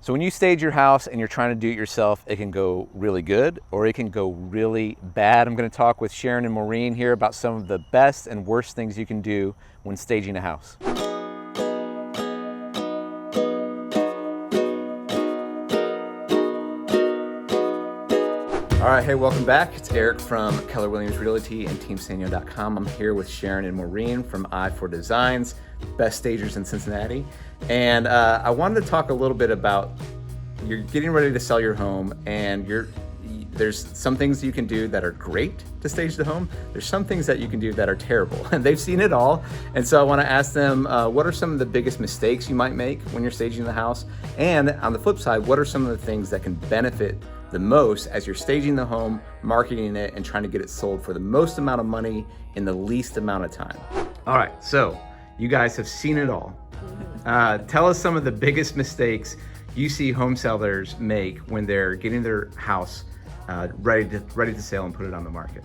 So when you stage your house and you're trying to do it yourself, it can go really good or it can go really bad. I'm going to talk with Sharon and Maureen here about some of the best and worst things you can do when staging a house. All right, hey, welcome back. It's Eric from Keller Williams Realty and TeamStanyo.com. I'm here with Sharon and Maureen from i4Designs, best stagers in Cincinnati. And I wanted to talk a little bit about, you're getting ready to sell your home and there's some things you can do that are great to stage the home. There's some things that you can do that are terrible, and they've seen it all. And so I want to ask them, what are some of the biggest mistakes you might make when you're staging the house? And on the flip side, what are some of the things that can benefit the most as you're staging the home, marketing it, and trying to get it sold for the most amount of money in the least amount of time? All right, so you guys have seen it all. Tell us some of the biggest mistakes you see home sellers make when they're getting their house ready to sell and put it on the market.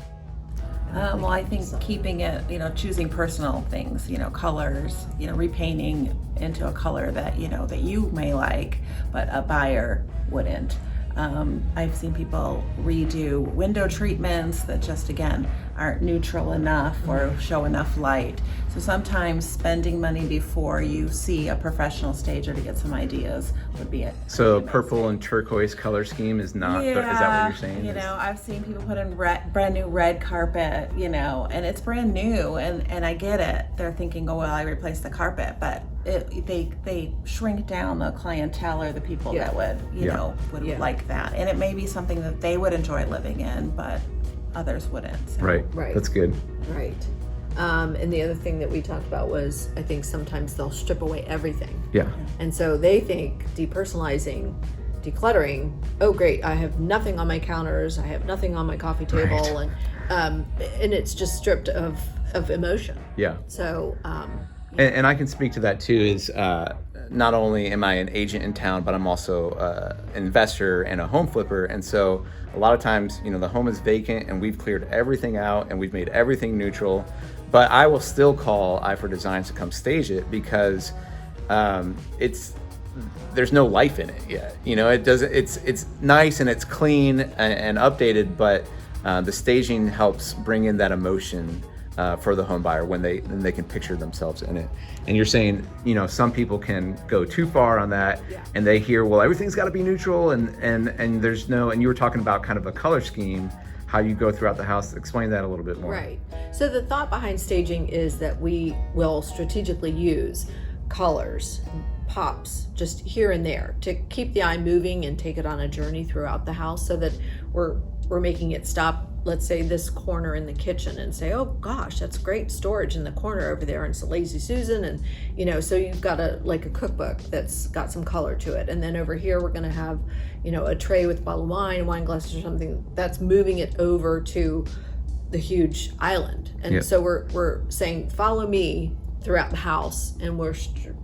Well, I think keeping it, choosing personal things, colors, repainting into a color that, that you may like, but a buyer wouldn't. I've seen people redo window treatments that just, again, aren't neutral enough or show enough light. So sometimes spending money before you see a professional stager to get some ideas would be it. So purple and turquoise color scheme is not, is that what you're saying? I've seen people put in brand new red carpet, and it's brand new, and I get it. They're thinking, oh, well, I replaced the carpet, but they shrink down the clientele or the people that would like that. And it may be something that they would enjoy living in, but others wouldn't. So. Right. That's good. Right. And the other thing that we talked about was, I think sometimes they'll strip away everything. Yeah. And so they think depersonalizing, decluttering, oh great, I have nothing on my counters, I have nothing on my coffee table, and it's just stripped of emotion. Yeah. So and I can speak to that too, is not only am I an agent in town, but I'm also an investor and a home flipper. And so a lot of times, the home is vacant and we've cleared everything out and we've made everything neutral, but I will still call i4Designs to come stage it because there's no life in it yet. It's nice and it's clean and updated, but the staging helps bring in that emotion for the home buyer when they can picture themselves in it. And you're saying, some people can go too far on that, and they hear, well, everything's got to be neutral, and there's no. And you were talking about kind of a color scheme, how you go throughout the house. Explain that a little bit more. Right. So the thought behind staging is that we will strategically use colors, pops, just here and there to keep the eye moving and take it on a journey throughout the house, so that we're making it stop, let's say, this corner in the kitchen and say, oh gosh, that's great storage in the corner over there, and it's a Lazy Susan, and so you've got a cookbook that's got some color to it, and then over here we're going to have a tray with a bottle of wine glasses or something that's moving it over to the huge island. And so we're saying, follow me throughout the house, and we're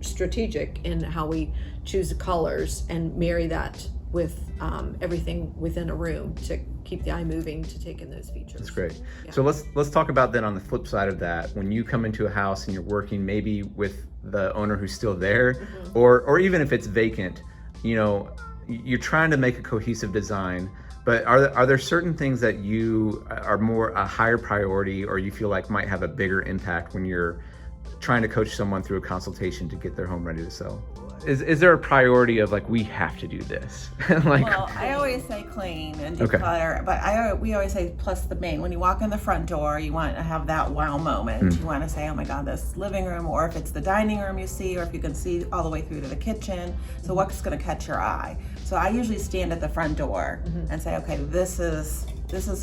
strategic in how we choose the colors and marry that with everything within a room to keep the eye moving, to take in those features. That's great. Yeah. So let's talk about then on the flip side of that, when you come into a house and you're working maybe with the owner who's still there, or even if it's vacant, you're trying to make a cohesive design, but are there certain things that you are more a higher priority, or you feel like might have a bigger impact when you're trying to coach someone through a consultation to get their home ready to sell? Is there a priority of we have to do this? Well, I always say clean and declutter, but we always say plus the main. When you walk in the front door, you want to have that wow moment. You want to say, oh my God, this living room, or if it's the dining room you see, or if you can see all the way through to the kitchen. So what's going to catch your eye? So I usually stand at the front door and say, okay, this has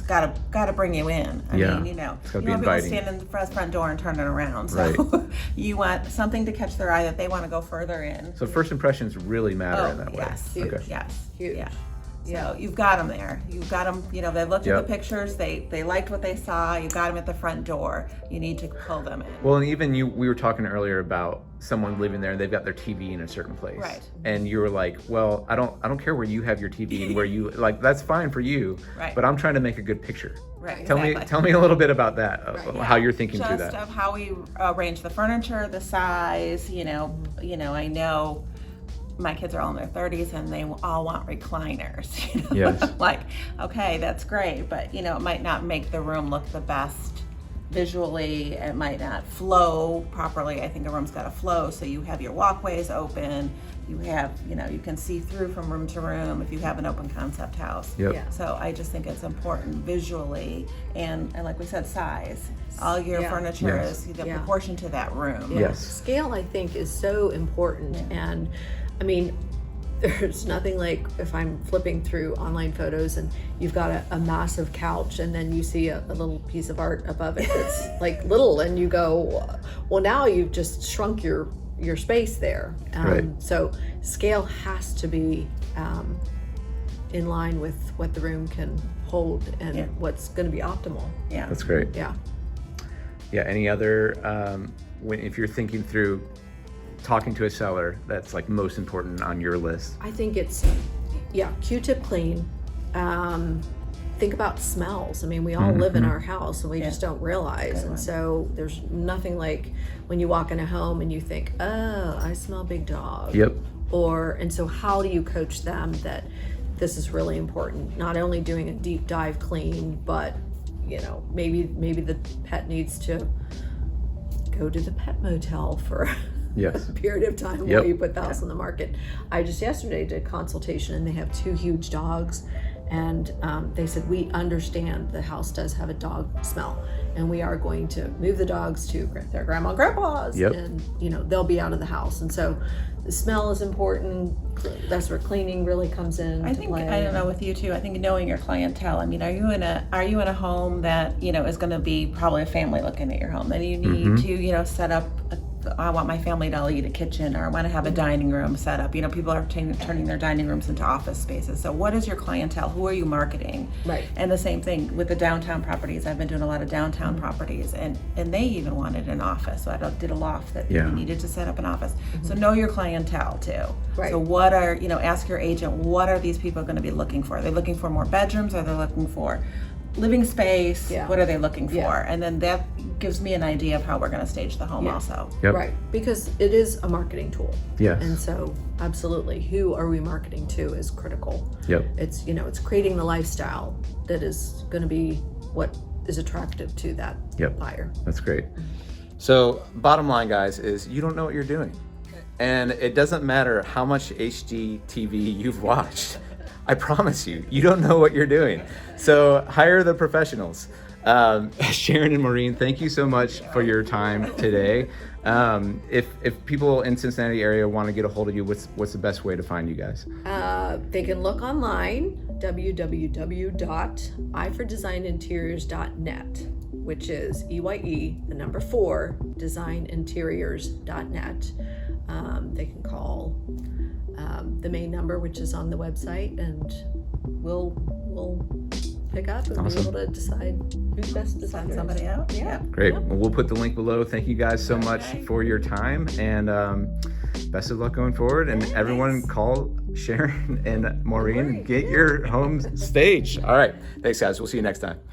got to bring you in. I mean, you don't want to stand in the front door and turn it around. So you want something to catch their eye that they want to go further in. So first impressions really matter in that way. Yes. Huge. Okay. Yes. Huge. Yeah. So you've got them there. You've got them, they looked at the pictures, they liked what they saw, you got them at the front door. You need to pull them in. Well, and even we were talking earlier about someone living there and they've got their TV in a certain place. Right. And you were like, well, I don't care where you have your TV and where you, that's fine for you, right. but I'm trying to make a good picture. Right. Tell me a little bit about that, how you're thinking through that. Just of how we arrange the furniture, the size, I know my kids are all in their 30s and they all want recliners. Yes. Like, okay, that's great, but it might not make the room look the best visually. It might not flow properly. I think a room's got to flow, so you have your walkways open. You have, you can see through from room to room if you have an open concept house. Yep. Yeah. So I just think it's important visually, and like we said, size. All your furniture Yes. is the proportion to that room. Yeah. Yes. Scale, I think, is so important. And I mean, there's nothing like if I'm flipping through online photos and you've got a massive couch and then you see a little piece of art above it that's like little, and you go, well, now you've just shrunk your space there. Right. So scale has to be in line with what the room can hold and what's going to be optimal. Yeah. That's great. Yeah. Yeah. Any other, if you're thinking through talking to a seller, that's like most important on your list? I think it's, Q-tip clean. Think about smells. I mean, we all live in our house and we just don't realize. And so there's nothing like when you walk in a home and you think, oh, I smell big dog. Yep. And so how do you coach them that this is really important? Not only doing a deep dive clean, but maybe the pet needs to go to the pet motel for Yes. a period of time while you put the house on the market. I just yesterday did a consultation and they have 2 huge dogs, and they said, we understand the house does have a dog smell and we are going to move the dogs to their grandma and grandpa's, and they'll be out of the house. And so the smell is important. That's where cleaning really comes in. I think I don't know with you too. I think knowing your clientele. I mean, are you in a home that is going to be probably a family looking at your home? Then you need to set up. I want my family to all eat a kitchen, or I want to have a dining room set up. People are turning their dining rooms into office spaces. So what is your clientele? Who are you marketing? Right. And the same thing with the downtown properties. I've been doing a lot of downtown properties, and they even wanted an office. So I did a loft that you needed to set up an office. So know your clientele too. Right. So what are, ask your agent, what are these people going to be looking for? Are they looking for more bedrooms? Are they looking for living space? What are they looking for? And then that gives me an idea of how we're going to stage the home also. Yep. Right, because it is a marketing tool. Yes. And so absolutely, who are we marketing to is critical. Yep. It's it's creating the lifestyle that is going to be what is attractive to that buyer. That's great. So bottom line, guys, is you don't know what you're doing. And it doesn't matter how much HGTV you've watched. I promise you, you don't know what you're doing. So hire the professionals. Sharon and Maureen, thank you so much for your time today. If people in Cincinnati area want to get a hold of you, what's the best way to find you guys? They can look online, www.eyefordesigninteriors.net, which is EYE, the number 4, designinteriors.net. They can call the main number, which is on the website, and we'll pick up and be able to decide who's best to Send somebody out. Yeah. Great. Well, we'll put the link below. Thank you guys so much for your time, and best of luck going forward. And everyone call Sharon and Maureen and get your homes staged. All right. Thanks, guys. We'll see you next time.